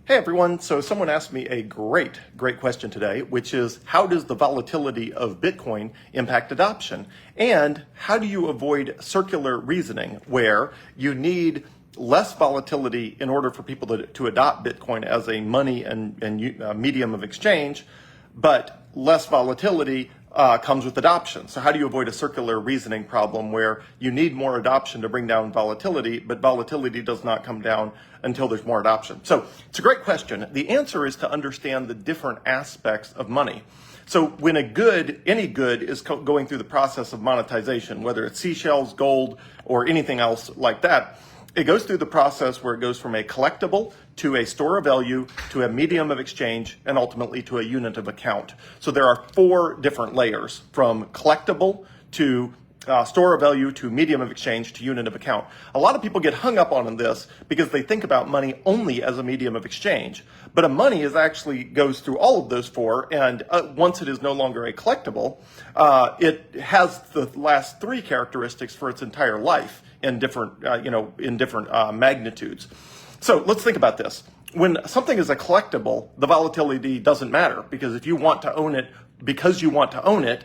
Hey everyone, so someone asked me a great question today, which is how does the volatility of Bitcoin impact adoption? And how do you avoid circular reasoning where you need less volatility in order for people to adopt Bitcoin as a money and medium of exchange, but less volatility comes with adoption. So how do you avoid a circular reasoning problem where you need more adoption to bring down volatility, but volatility does not come down until there's more adoption? So it's a great question. The answer is to understand the different aspects of money. So when any good is going through the process of monetization, whether it's seashells, gold, or anything else like that, it goes through the process where it goes from a collectible to a store of value to a medium of exchange and ultimately to a unit of account. So there are 4 different layers from collectible to store of value to medium of exchange to unit of account. A lot of people get hung up on this because they think about money only as a medium of exchange. But a money actually goes through all of those 4, and once it is no longer a collectible, it has the last 3 characteristics for its entire life in different magnitudes. So let's think about this. When something is a collectible, the volatility doesn't matter, because if you want to own it because you want to own it,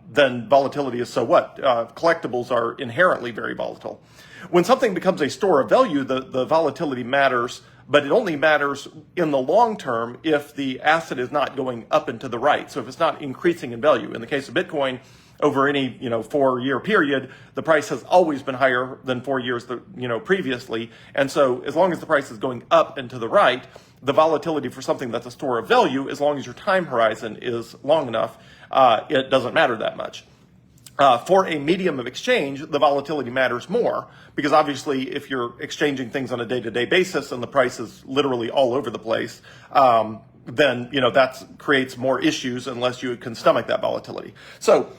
then volatility is so what? Collectibles are inherently very volatile. When something becomes a store of value, the volatility matters, but it only matters in the long term if the asset is not going up and to the right. So if it's not increasing in value. In the case of Bitcoin, over any 4-year period, the price has always been higher than 4 years previously. And so as long as the price is going up and to the right, the volatility for something that's a store of value, as long as your time horizon is long enough, it doesn't matter that much. For a medium of exchange, the volatility matters more, because obviously if you're exchanging things on a day-to-day basis and the price is literally all over the place, then that creates more issues unless you can stomach that volatility. So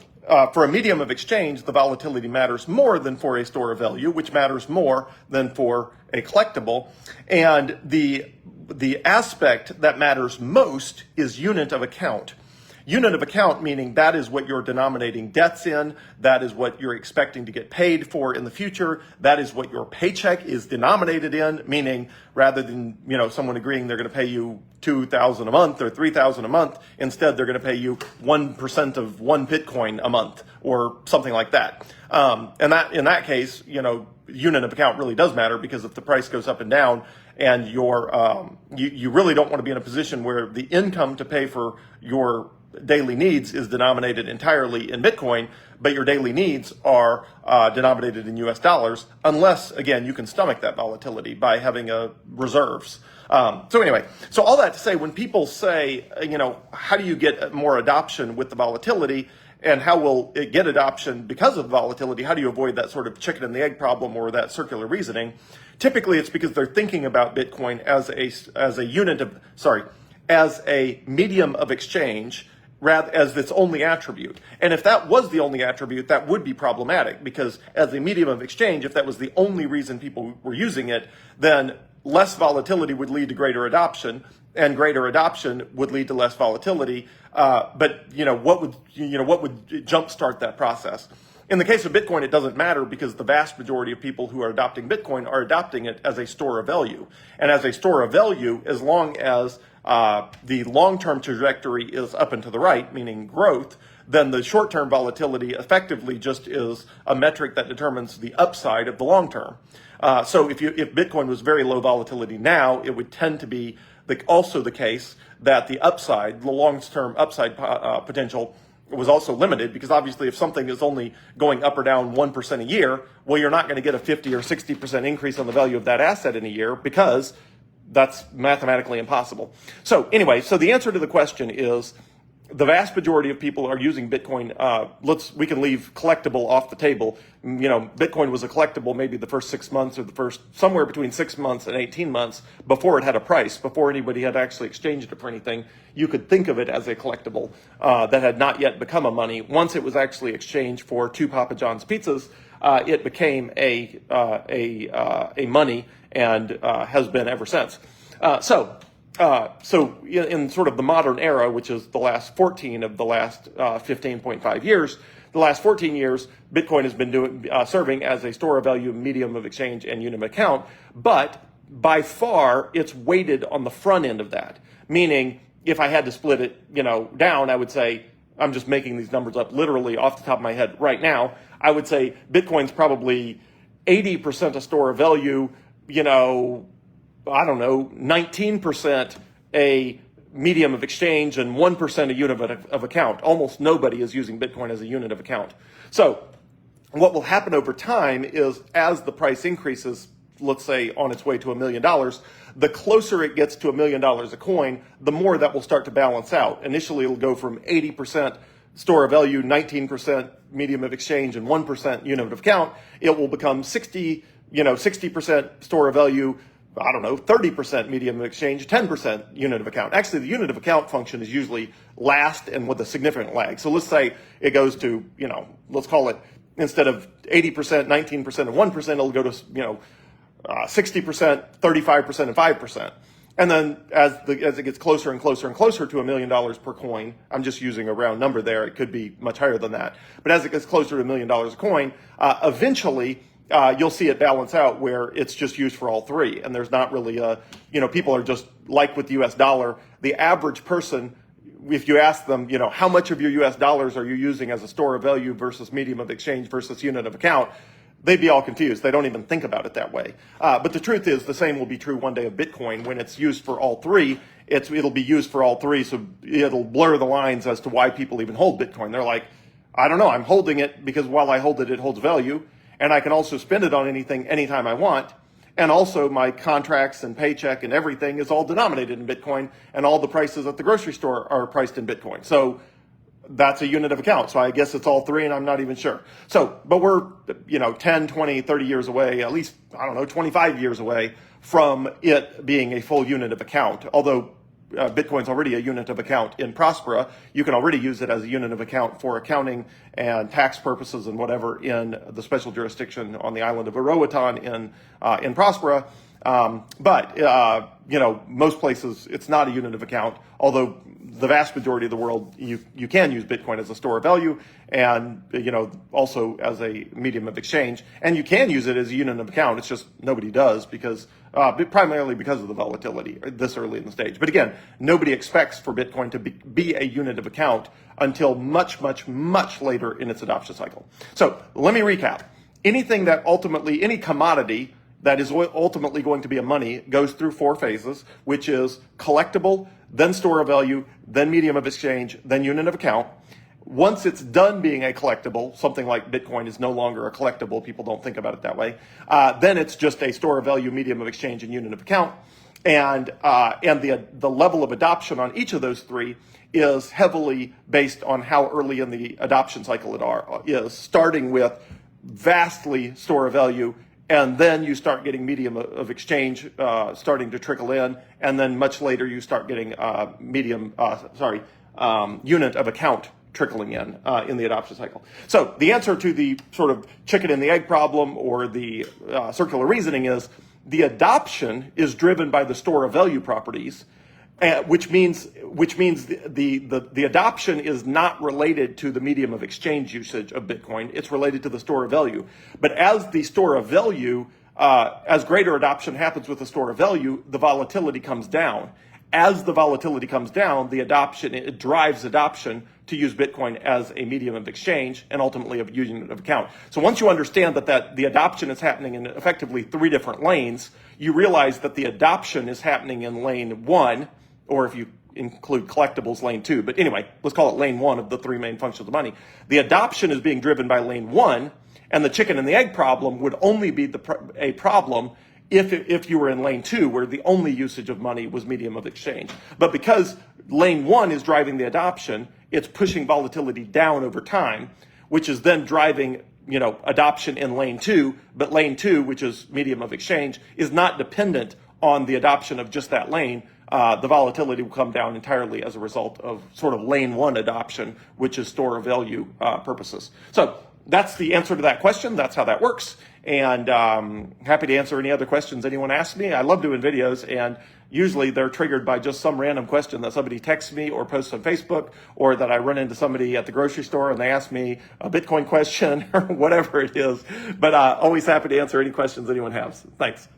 for a medium of exchange, the volatility matters more than for a store of value, which matters more than for a collectible. And the aspect that matters most is unit of account. Unit of account meaning that is what you're denominating debts in, that is what you're expecting to get paid for in the future, that is what your paycheck is denominated in, meaning rather than someone agreeing they're going to pay you $2,000 a month or $3,000 a month, instead they're going to pay you 1% of 1 Bitcoin a month or something like that. And that in that case, unit of account really does matter, because if the price goes up and down and you really don't want to be in a position where the income to pay for your daily needs is denominated entirely in Bitcoin, but your daily needs are denominated in US dollars, unless, again, you can stomach that volatility by having reserves. So anyway, so all that to say, when people say, how do you get more adoption with the volatility, and how will it get adoption because of volatility? How do you avoid that sort of chicken and the egg problem or that circular reasoning? Typically, it's because they're thinking about Bitcoin as a medium of exchange, rather as its only attribute. And if that was the only attribute, that would be problematic, because as a medium of exchange, if that was the only reason people were using it, then less volatility would lead to greater adoption, and greater adoption would lead to less volatility. But what would jumpstart that process? In the case of Bitcoin, it doesn't matter, because the vast majority of people who are adopting Bitcoin are adopting it as a store of value. And as a store of value, as long as the long-term trajectory is up and to the right, meaning growth, then the short-term volatility effectively just is a metric that determines the upside of the long term. So if Bitcoin was very low volatility now, it would tend to be also the case that the long-term upside potential was also limited, because obviously if something is only going up or down 1% a year, well, you're not going to get a 50 or 60% increase on the value of that asset in a year, because that's mathematically impossible. So anyway, so the answer to the question is the vast majority of people are using Bitcoin. We can leave collectible off the table. Bitcoin was a collectible maybe the first 6 months, or somewhere between 6 months and 18 months before it had a price, before anybody had actually exchanged it for anything. You could think of it as a collectible that had not yet become a money. Once it was actually exchanged for 2 Papa John's pizzas, it became a money, and has been ever since. So in sort of the modern era, which is the last 14 of the last 15.5 years, the last 14 years, Bitcoin has been serving as a store of value, medium of exchange, and unit of account. But by far, it's weighted on the front end of that. Meaning, if I had to split it, down, I would say, I'm just making these numbers up literally off the top of my head right now. I would say Bitcoin's probably 80% a store of value, 19% a medium of exchange, and 1% a unit of account. Almost nobody is using Bitcoin as a unit of account. So what will happen over time is, as the price increases, let's say on its way to $1 million, the closer it gets to $1 million a coin, the more that will start to balance out. Initially, it'll go from 80% store of value, 19% medium of exchange, and 1% unit of account. It will become 60% store of value, 30% medium of exchange, 10% unit of account. Actually, the unit of account function is usually last and with a significant lag. So let's say it goes to, let's call it, instead of 80%, 19%, and 1%, it'll go to, 60%, 35%, and 5%. And then as it gets closer and closer and closer to $1 million per coin, I'm just using a round number there, it could be much higher than that. But as it gets closer to $1 million a coin, eventually you'll see it balance out where it's just used for all three. And there's not really people are just like with the US dollar, the average person, if you ask them, how much of your US dollars are you using as a store of value versus medium of exchange versus unit of account, they'd be all confused. They don't even think about it that way. But the truth is, the same will be true one day of Bitcoin. When it's used for all three, it'll be used for all three, so it'll blur the lines as to why people even hold Bitcoin. They're like, I don't know, I'm holding it because while I hold it, it holds value, and I can also spend it on anything anytime I want. And also my contracts and paycheck and everything is all denominated in Bitcoin, and all the prices at the grocery store are priced in Bitcoin. So that's a unit of account. So I guess it's all three, and I'm not even sure. So, but we're, 10, 20, 30 years away, at least, 25 years away from it being a full unit of account. Although Bitcoin's already a unit of account in Prospera, you can already use it as a unit of account for accounting and tax purposes and whatever in the special jurisdiction on the island of Roatan in Prospera. But most places it's not a unit of account, although the vast majority of the world, you can use Bitcoin as a store of value and, also as a medium of exchange. And you can use it as a unit of account. It's just nobody does because, primarily because of the volatility this early in the stage. But again, nobody expects for Bitcoin to be a unit of account until much, much, much later in its adoption cycle. So let me recap. Anything that ultimately, any commodity that is ultimately going to be a money goes through four phases, which is collectible, then store of value, then medium of exchange, then unit of account. Once it's done being a collectible, something like Bitcoin is no longer a collectible, people don't think about it that way, then it's just a store of value, medium of exchange, and unit of account. And the level of adoption on each of those three is heavily based on how early in the adoption cycle it is, starting with vastly store of value, and then you start getting medium of exchange starting to trickle in, and then much later you start getting unit of account trickling in the adoption cycle. So the answer to the sort of chicken and the egg problem, or the circular reasoning, is the adoption is driven by the store of value properties, which means the adoption is not related to the medium of exchange usage of Bitcoin. It's related to the store of value. But as the store of value, as greater adoption happens with the store of value, the volatility comes down. As the volatility comes down, it drives adoption to use Bitcoin as a medium of exchange and ultimately a unit of account. So once you understand that the adoption is happening in effectively three different lanes, you realize that the adoption is happening in lane one, or if you include collectibles, lane two. But anyway, let's call it lane one of the three main functions of money. The adoption is being driven by lane one, and the chicken and the egg problem would only be a problem if you were in lane two, where the only usage of money was medium of exchange. But because lane one is driving the adoption, it's pushing volatility down over time, which is then driving adoption in lane two. But lane two, which is medium of exchange, is not dependent on the adoption of just that lane. The volatility will come down entirely as a result of sort of lane one adoption, which is store of value purposes. So that's the answer to that question. That's how that works. And happy to answer any other questions anyone asks me. I love doing videos, and usually they're triggered by just some random question that somebody texts me or posts on Facebook, or that I run into somebody at the grocery store and they ask me a Bitcoin question or whatever it is. But always happy to answer any questions anyone has. Thanks.